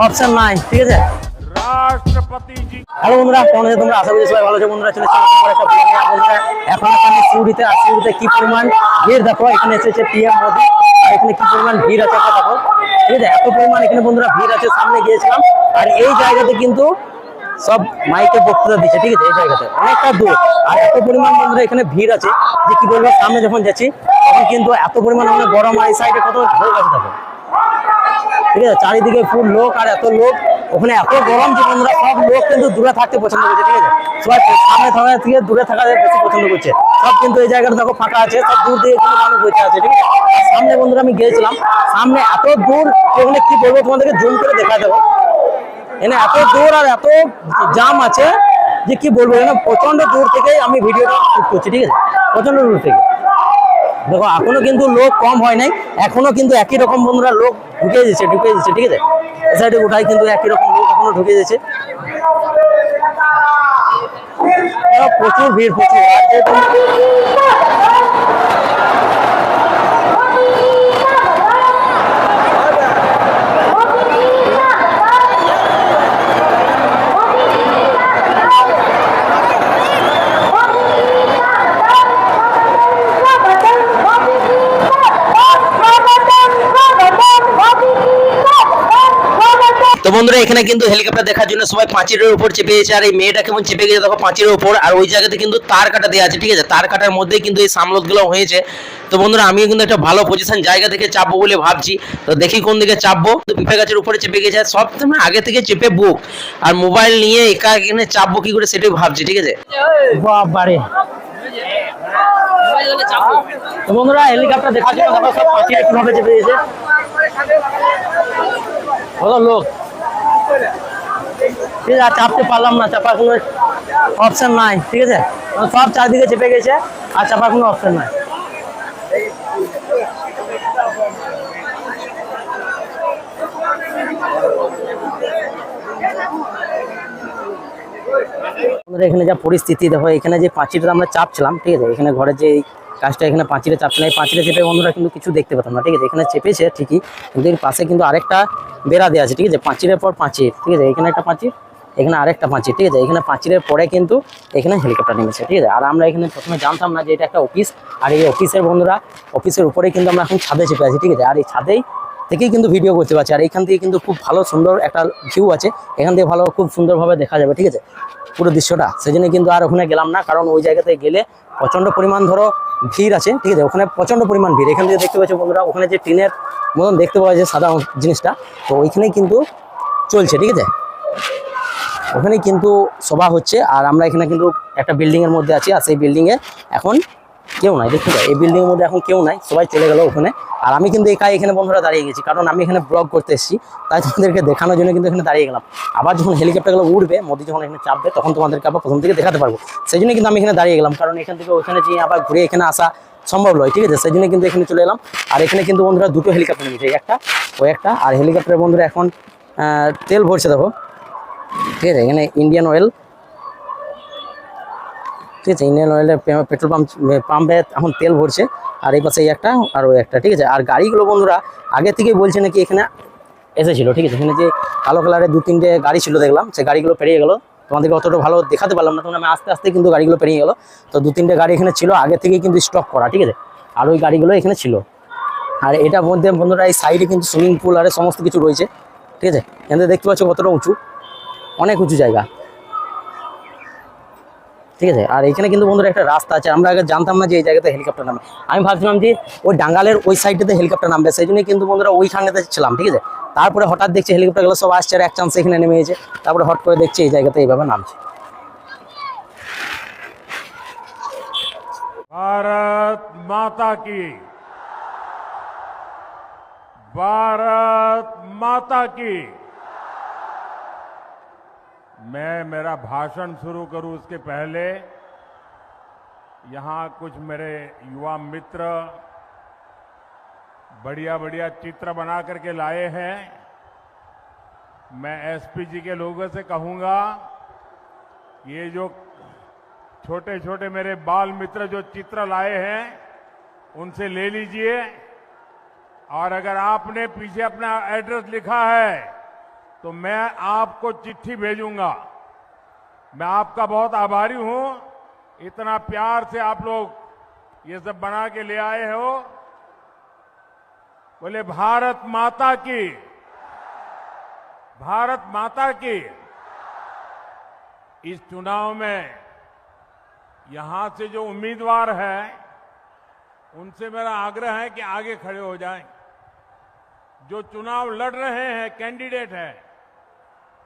Option নাই, ঠিক আছে। রাষ্ট্রপতি জি। হ্যালো বন্ধুরা, কেমন আছো তোমরা? আশা করি সবাই ভালো আছো। বন্ধুরা চলে এসেছি নতুন একটা ব্লগে। বন্ধুরা এখন আমি সিউড়িতে, আর সিউড়িতে কি পরিমাণ ভিড় দেখো। এখানে এসেছে পিএম মোদি, আর এখানে কি পরিমাণ ভিড় আছে একটা দেখো, ঠিক আছে। এত পরিমাণ এখানে বন্ধুরা ভিড় আছে। সামনে গিয়েছিলাম, আর এই জায়গাতে কিন্তু সব মাইকে বক্তৃতা দিচ্ছে, ঠিক আছে। এই জায়গাতে অনেকটা দূর, আর এত পরিমাণ বন্ধুরা এখানে ভিড় আছে যে কি বলবো। সামনে যখন যাচ্ছি তখন কিন্তু এত পরিমাণ আমাদের গরম, আর এই সাইডে কত লোক আছে দেখো, ঠিক আছে। চারিদিকে ফুল লোক, আর এত লোক ওখানে এত গরম যে বন্ধুরা সব লোক কিন্তু দূরে থাকতে পছন্দ করছে, ঠিক আছে। সবাই সামনে থাকা থেকে দূরে থাকা বেশি পছন্দ করছে। সব কিন্তু এই জায়গাটা দেখো ফাঁকা আছে, সব দূর দিয়ে কিন্তু মানুষ বসে আছে, ঠিক আছে। আর সামনে বন্ধুরা আমি গিয়েছিলাম, সামনে এত দূর ওখানে কি বলবো তোমাদেরকে জুম করে দেখা দেবো। এখানে এত দূর আর এত জাম আছে যে কি বলবো। এখানে প্রচন্ড দূর থেকে আমি ভিডিওটা শুট করছি, ঠিক আছে, প্রচন্ড দূর থেকে। দেখো এখনো কিন্তু লোক কম হয় নাই, এখনো কিন্তু একই রকম বন্ধুরা লোক ঢুকে দিচ্ছে, ঠিক আছে। এই সাইডে গোটাই কিন্তু একই রকম লোক এখনো ঢুকে দিচ্ছে। প্রচুর ভিড়, প্রচুর। আর যেহেতু তো বন্ধুরা এখানে কিন্তু হেলিকপ্টার দেখার জন্য সবাই পাঁচিলের উপর চেপে গেছে, আর এই মেয়েটা কেমন চেপে গেছে দেখো পাঁচিলের উপর। আর ওই জায়গাতে কিন্তু তার কাটা দেওয়া আছে, ঠিক আছে। তার কাটার মধ্যেই কিন্তু এই সামলতগুলো হয়েছে। তো বন্ধুরা আমিও কিন্তু একটা ভালো পজিশন জায়গা থেকে চাপবো বলে ভাবছি। তো দেখি কোন দিকে চাপবো। তো পিঁপে গাছের উপরে চেপে গেছে, সব সময় আগে থেকে চেপে বুক, আর মোবাইল নিয়ে একা এখানে চাপবো কি করে সেটাই ভাবছি, ঠিক আছে। বাবারে, তো বন্ধুরা হেলিকপ্টার দেখার জন্য দেখো সব পাঁচিলে কিভাবে চেপে গেছে, কত লোক, ঠিক আছে। আর চাপতে পারলাম না, চাপার কোনো অপশন নাই, ঠিক আছে। সব চারদিকে চেপে গেছে, আর চাপার কোনো অপশন নাই। এখানে যা পরিস্থিতি দেখো, এখানে যে পাঁচিলটা আমরা চাপছিলাম, ঠিক আছে, এখানে ঘরের যে কাজটা এখানে পাঁচিলে চাপছিলাম, এই পাঁচিলে চেপে বন্ধুরা কিন্তু কিছু দেখতে পেতাম না, ঠিক আছে। এখানে চেপেছে ঠিকই, কিন্তু এর পাশে কিন্তু আরেকটা বেড়া দেওয়া আছে, ঠিক আছে। পাঁচিলের পর পাঁচিল, ঠিক আছে। এখানে একটা পাঁচিল, এখানে আরেকটা পাঁচিল, ঠিক আছে। এখানে পাঁচিলের পরে কিন্তু এখানে হেলিকপ্টার নেমেছে, ঠিক আছে। আর আমরা এখানে প্রথমে জানতাম না যে এটা একটা অফিস, আর এই অফিসের বন্ধুরা অফিসের উপরে কিন্তু আমরা এখন ছাদে চেপে আছি, ঠিক আছে। আর এই ছাদেই থেকেই কিন্তু ভিডিও করতে পারছি, আর এখান থেকে কিন্তু খুব ভালো সুন্দর একটা ভিউ আছে। এখান থেকে ভালো খুব সুন্দরভাবে দেখা যাবে, ঠিক আছে, পুরো দৃশ্যটা। সেই জন্য কিন্তু আর ওখানে গেলাম না, কারণ ওই জায়গাতে গেলে প্রচণ্ড পরিমাণ ধরো ভিড় আছে, ঠিক আছে। ওখানে প্রচণ্ড পরিমাণ ভিড়। এখান থেকে দেখতে পাচ্ছ বন্ধুরা, ওখানে যে টিনের মতন দেখতে পাওয়া যায় সাদা জিনিসটা, তো ওইখানেই কিন্তু চলছে, ঠিক আছে। ওখানে কিন্তু সভা হচ্ছে, আর আমরা এখানে কিন্তু একটা বিল্ডিংয়ের মধ্যে আছি, আর সেই বিল্ডিংয়ে এখন কেউ নাই, দেখতে পাই এই বিল্ডিংয়ের মধ্যে এখন কেউ নাই, সবাই চলে গেল ওখানে। আর আমি কিন্তু একাই এখানে বন্ধুরা দাঁড়িয়ে গেছি, কারণ আমি এখানে ব্লগ করতে এসেছি, তাই তোমাদেরকে দেখানোর জন্য কিন্তু এখানে দাঁড়িয়ে গেলাম। আবার যখন হেলিকপ্টারগুলো উঠবে, মোদি যখন এখানে চাপবে, তখন তোমাদেরকে আবার প্রথম থেকে দেখাতে পারবো। সেই জন্য কিন্তু আমি এখানে দাঁড়িয়ে গেলাম, কারণ এখান থেকে ওইখানে যেয়ে আবার ঘুরে এখানে আসা সম্ভব নয়, ঠিক আছে। সেই জন্য কিন্তু এখানে চলে এলাম। আর এখানে কিন্তু বন্ধুরা দুটো হেলিকপ্টার নিয়েছে, একটা ওই একটা। আর হেলিকপ্টারের বন্ধুরা এখন তেল ভরছে দেখো, ঠিক আছে। এখানে ইন্ডিয়ান অয়েল, ঠিক আছে, ইন্ডিয়ান অয়েলের পেট্রোল পাম্পে এখন তেল ভরছে। আর এই পাশে একটা আর ওই একটা, ঠিক আছে। আর গাড়িগুলো বন্ধুরা আগে থেকেই বলছে নাকি এখানে এসেছিলো, ঠিক আছে। এখানে যে কালো কালারের দু তিনটে গাড়ি ছিল দেখলাম, সেই গাড়িগুলো পেরিয়ে গেলো। তোমাদেরকে অতটা ভালো দেখাতে পারলাম না, তখন আমি আস্তে আস্তে কিন্তু গাড়িগুলো পেরিয়ে গেলো। তো দু তিনটে গাড়ি এখানে ছিল আগে থেকেই কিন্তু স্টক করা, ঠিক আছে। আর ওই গাড়িগুলো এখানে ছিল। আর এটার মধ্যে বন্ধুরা এই সাইডে কিন্তু সুইমিং পুল আর সমস্ত কিছু রয়েছে, ঠিক আছে। এখানে দেখতে পাচ্ছ কতটা উঁচু, অনেক উঁচু জায়গা, ঠিক আছে। আর এখানে কিন্তু বন্ধুরা একটা রাস্তা আছে, আমরা আগে জানতাম না যে এই জায়গাতে হেলিকপ্টার নামে। আমি ভাবছিলাম যে ওই ডাঙ্গালের ওই সাইডটাতে হেলিকপ্টার নামবে, সেই জন্যই কিন্তু বন্ধুরা ওইখানেতে ছিলাম, ঠিক আছে। তারপরে হঠাৎ দেখছি হেলিকপ্টারগুলো সব আসছে, আর এক চান্স এখানে নেমে গেছে। তারপরে হট করে দেখছি এই জায়গাতে এইভাবে নামছে। भारत माता की, भारत माता की। मैं मेरा भाषण शुरू करूं उसके पहले यहां कुछ मेरे युवा मित्र बढ़िया बढ़िया चित्र बना करके लाए हैं। मैं एसपीजी के लोगों से कहूंगा, ये जो छोटे छोटे मेरे बाल मित्र जो चित्र लाए हैं उनसे ले लीजिए, और अगर आपने पीछे अपना एड्रेस लिखा है तो मैं आपको चिट्ठी भेजूंगा। मैं आपका बहुत आभारी हूं, इतना प्यार से आप लोग ये सब बना के ले आए हो। बोले भारत माता की, भारत माता की। इस चुनाव में यहां से जो उम्मीदवार है उनसे मेरा आग्रह है कि आगे खड़े हो जाएं। जो चुनाव लड़ रहे हैं कैंडिडेट है,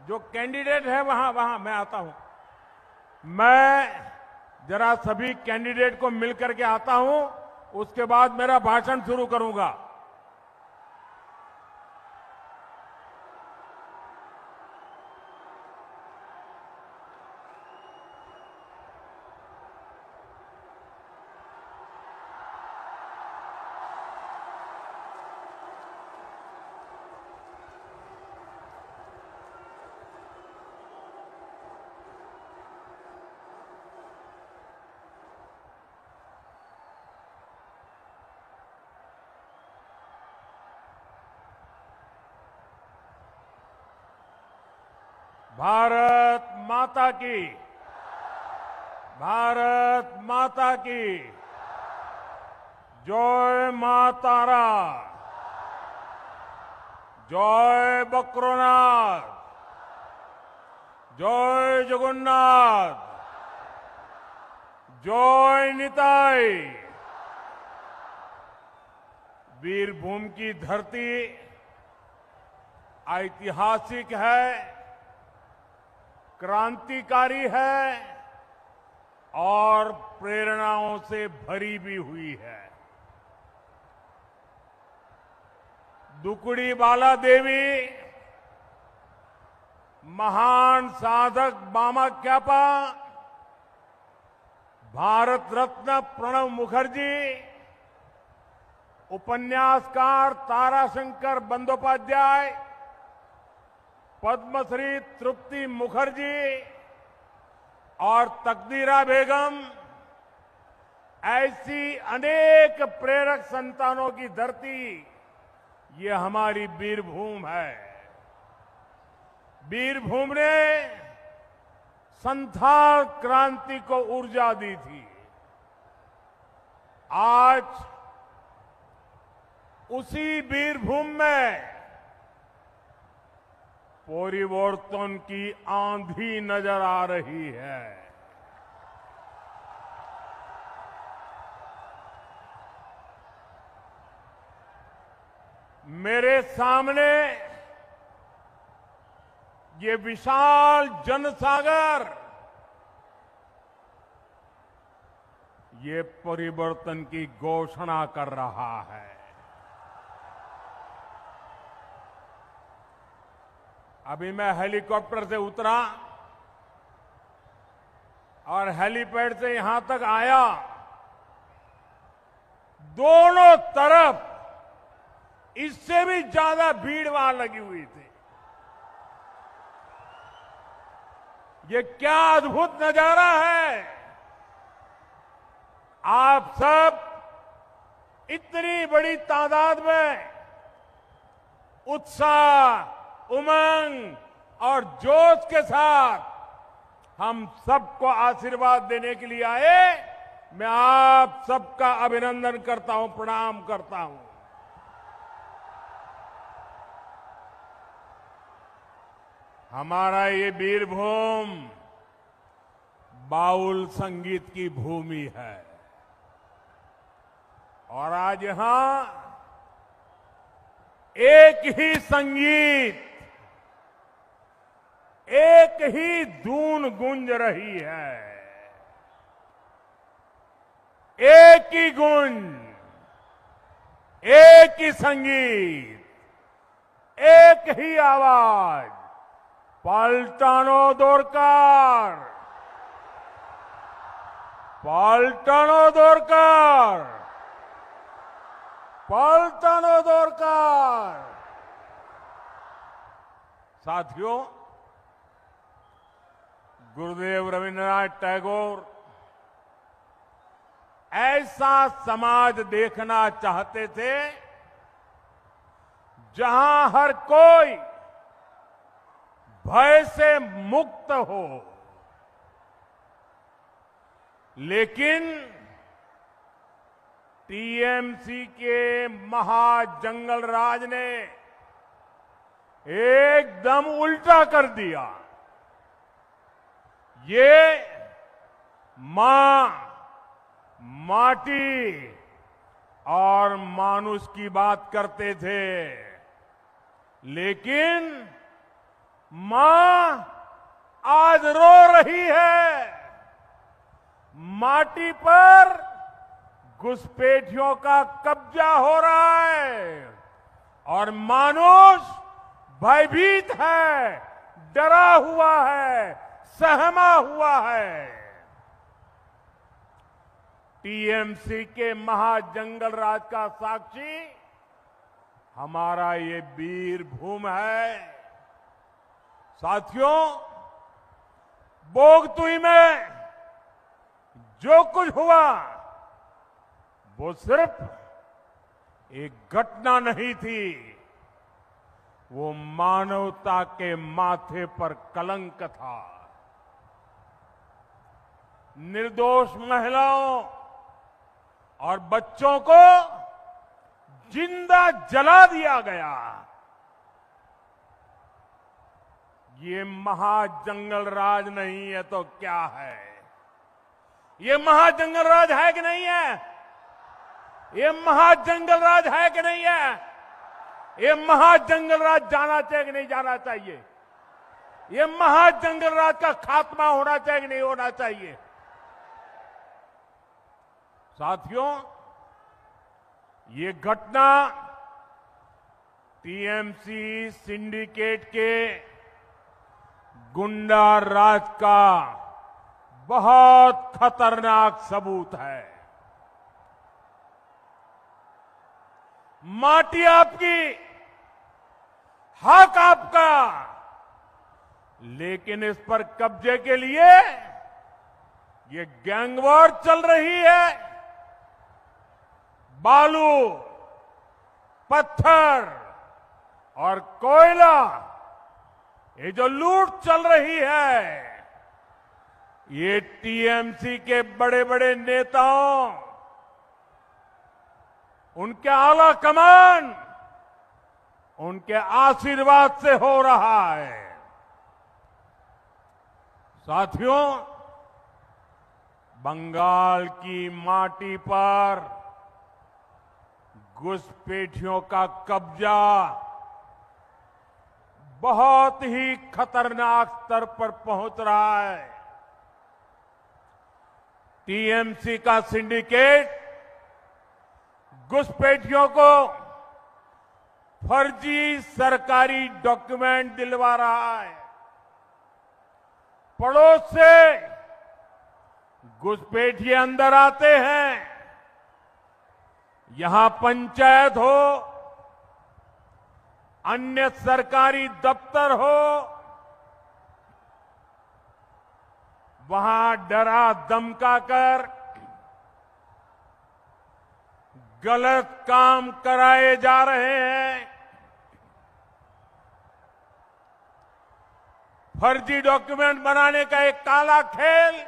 जो कैंडिडेट है वहां मैं आता हूं। मैं जरा सभी कैंडिडेट को मिलकर के आता हूं, उसके बाद मेरा भाषण शुरू करूंगा। भारत माता की, भारत माता की। जय मां तारा, जय बक्रोनाथ, जय जगन्नाथ, जय निताई। वीरभूमि की धरती ऐतिहासिक है, क्रांतिकारी है और प्रेरणाओं से भरी भी हुई है। दुकुड़ी बाला देवी, महान साधक बामाक्यापा, भारत रत्न प्रणब मुखर्जी, उपन्यासकार ताराशंकर बंदोपाध्याय, पद्मश्री तृप्ति मुखर्जी और तकदीरा बेगम, ऐसी अनेक प्रेरक संतानों की धरती ये हमारी वीरभूमि है। वीरभूमि ने संथाल क्रांति को ऊर्जा दी थी। आज उसी वीरभूमि में परिवर्तन की आंधी नजर आ रही है। मेरे सामने ये विशाल जनसागर, ये परिवर्तन की घोषणा कर रहा है। अभी मैं हेलीकॉप्टर से उतरा और हेलीपैड से यहां तक आया। दोनों तरफ इससे भी ज्यादा भीड़ वहां लगी हुई थी। ये क्या अद्भुत नजारा है। आप सब इतनी बड़ी तादाद में उत्साह, उमंग और जोश के साथ हम सबको आशीर्वाद देने के लिए आए। मैं आप सबका अभिनंदन करता हूं, प्रणाम करता हूं। हमारा ये वीरभूमि बाउल संगीत की भूमि है और आज यहां एक ही संगीत, एक ही धून गूंज रही है। एक ही गुंज, एक ही संगीत, एक ही आवाज। पलटानो दोरकार, पलटानो दोरकार, पलटानो दोरकार। साथियों, गुरुदेव रविन्द्रनाथ टैगोर ऐसा समाज देखना चाहते थे जहां हर कोई भय से मुक्त हो। लेकिन टीएमसी के महाजंगल राज ने एकदम उल्टा कर दिया। ये मां, माटी और मानुष की बात करते थे, लेकिन मां आज रो रही है। माटी पर घुसपैठियों का कब्जा हो रहा है और मानुष भयभीत है, डरा हुआ है, सहमा हुआ है। टीएमसी के महाजंगल राज का साक्षी हमारा ये वीर भूम है। साथियों, बोगतुई में जो कुछ हुआ वो सिर्फ एक घटना नहीं थी, वो मानवता के माथे पर कलंक था। निर्दोष महिलाओं और बच्चों को जिंदा जला दिया गया। ये महाजंगल राज नहीं है तो क्या है? ये महाजंगल राज है कि नहीं है? ये महाजंगल राज है कि नहीं है? ये महाजंगल राज जाना चाहिए कि नहीं जाना चाहिए? ये महाजंगल राज का खात्मा होना चाहिए कि नहीं होना चाहिए? साथियों, ये घटना टीएमसी सिंडिकेट के गुंडा राज का बहुत खतरनाक सबूत है। माटी आपकी, हक आपका, लेकिन इस पर कब्जे के लिए ये गैंग वॉर चल रही है। बालू, पत्थर और कोयला, ये जो लूट चल रही है, ये टीएमसी के बड़े बड़े नेताओं, उनके आला कमान, उनके आशीर्वाद से हो रहा है। साथियों, बंगाल की माटी पर घुसपैठियों का कब्जा बहुत ही खतरनाक स्तर पर पहुंच रहा है। टीएमसी का सिंडिकेट घुसपैठियों को फर्जी सरकारी डॉक्यूमेंट दिलवा रहा है। पड़ोस से घुसपैठिए अंदर आते हैं, यहां पंचायत हो, अन्य सरकारी दफ्तर हो, वहां डरा धमका कर गलत काम कराए जा रहे हैं। फर्जी डॉक्यूमेंट बनाने का एक काला खेल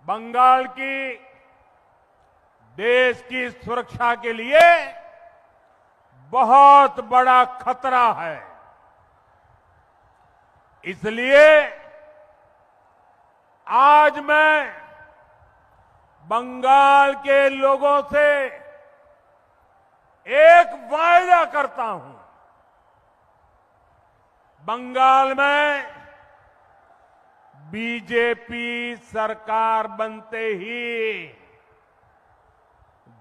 बंगाल की देश की सुरक्षा के लिए बहुत बड़ा खतरा है। इसलिए आज मैं बंगाल के लोगों से एक वायदा करता हूं। बंगाल में बीजेपी सरकार बनते ही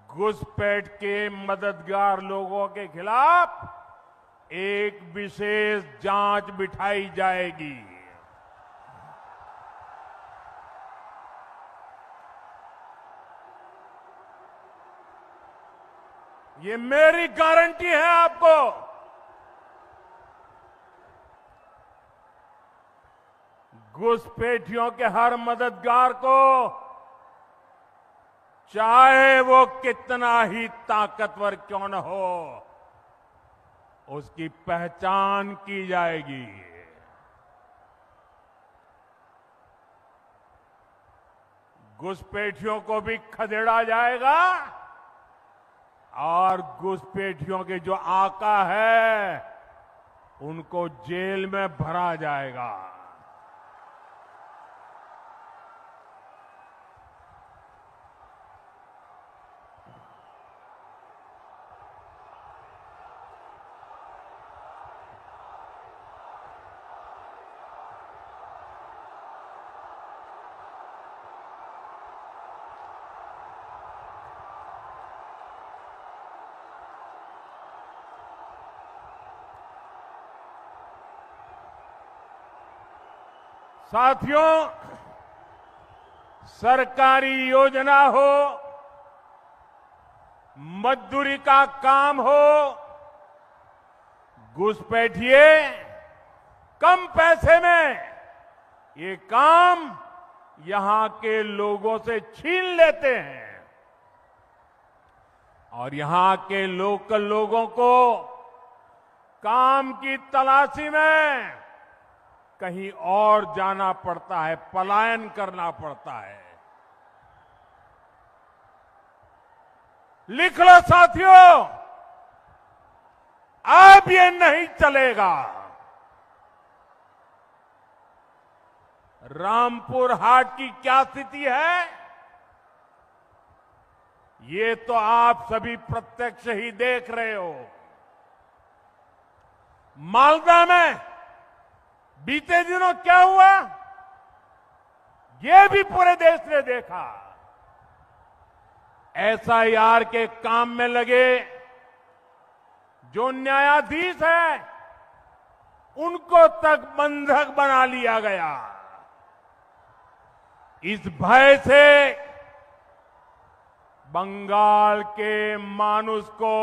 घुसपैठ के मददगार लोगों के खिलाफ एक विशेष जांच बिठाई जाएगी। ये मेरी गारंटी है आपको। घुसपैठियों के हर मददगार को, चाहे वो कितना ही ताकतवर क्यों न हो, उसकी पहचान की जाएगी। घुसपैठियों को भी खदेड़ा जाएगा और घुसपैठियों के जो आका है उनको जेल में भरा जाएगा। साथियों, सरकारी योजना हो, मजदूरी का काम हो, घुसपैठिए कम पैसे में ये काम यहां के लोगों से छीन लेते हैं और यहां के लोकल लोगों को काम की तलाशी में कहीं और जाना पड़ता है, पलायन करना पड़ता है। लिख लो साथियों, अब ये नहीं चलेगा। रामपुर हाट की क्या स्थिति है, ये तो आप सभी प्रत्यक्ष ही देख रहे हो। मालदा में बीते दिनों क्या हुआ, ये भी पूरे देश ने देखा। एसआईआर के काम में लगे जो न्यायाधीश है उनको तक बंधक बना लिया गया। इस भय से बंगाल के मानुष को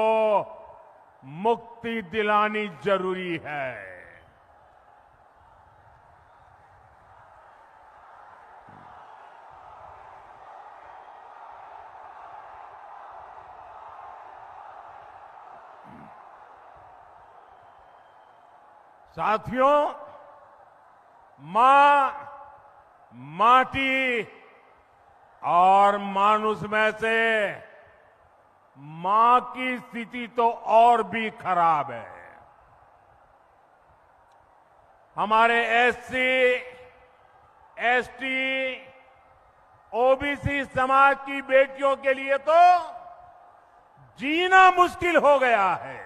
मुक्ति दिलानी जरूरी है। साथियों, मां, माटी और मानुष में से मां की स्थिति तो और भी खराब है। हमारे एससी, एसटी, ओबीसी समाज की बेटियों के लिए तो जीना मुश्किल हो गया है।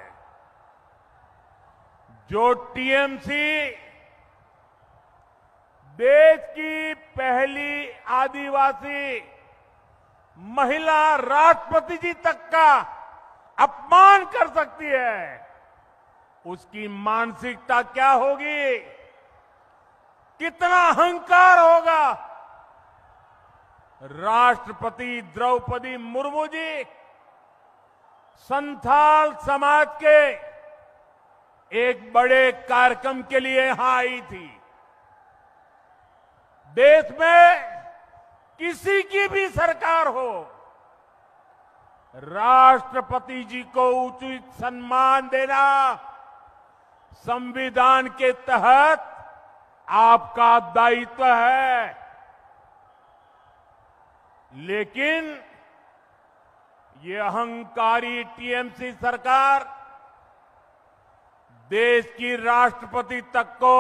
जो टीएमसी देश की पहली आदिवासी महिला राष्ट्रपति जी तक का अपमान कर सकती है, उसकी मानसिकता क्या होगी, कितना अहंकार होगा। राष्ट्रपति द्रौपदी मुर्मू जी संथाल समाज के एक बड़े कार्यक्रम के लिए यहां आई थी। देश में किसी की भी सरकार हो, राष्ट्रपति जी को उचित सम्मान देना संविधान के तहत आपका दायित्व है। लेकिन ये अहंकारी टीएमसी सरकार देश की राष्ट्रपति तक को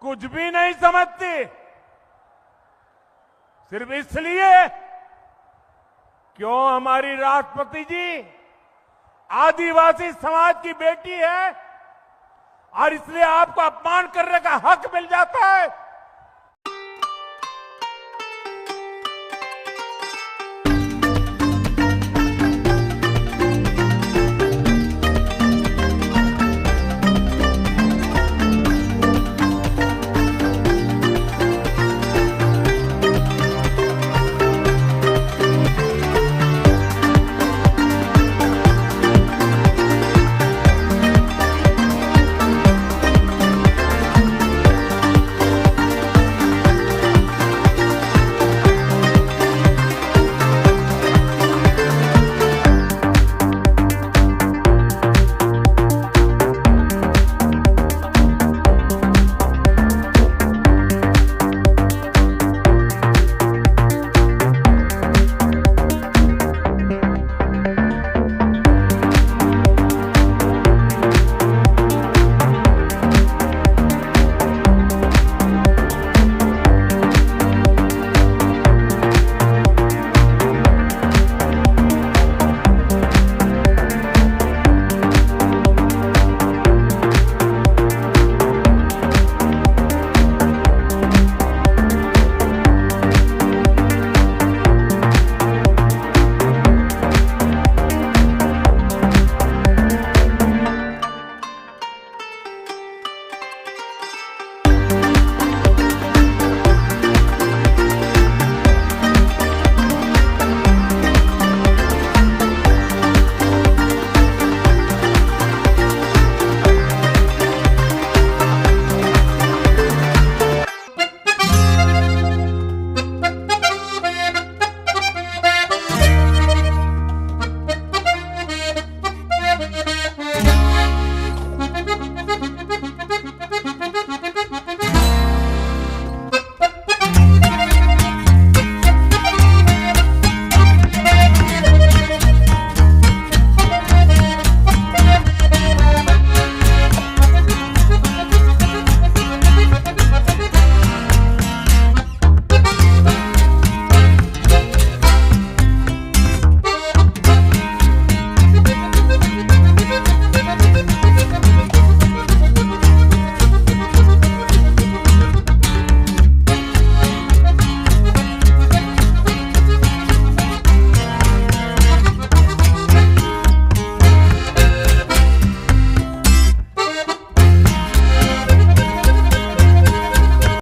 कुछ भी नहीं समझती, सिर्फ इसलिए क्यों हमारी राष्ट्रपति जी आदिवासी समाज की बेटी है और इसलिए आपको अपमान करने का हक मिल जाता है।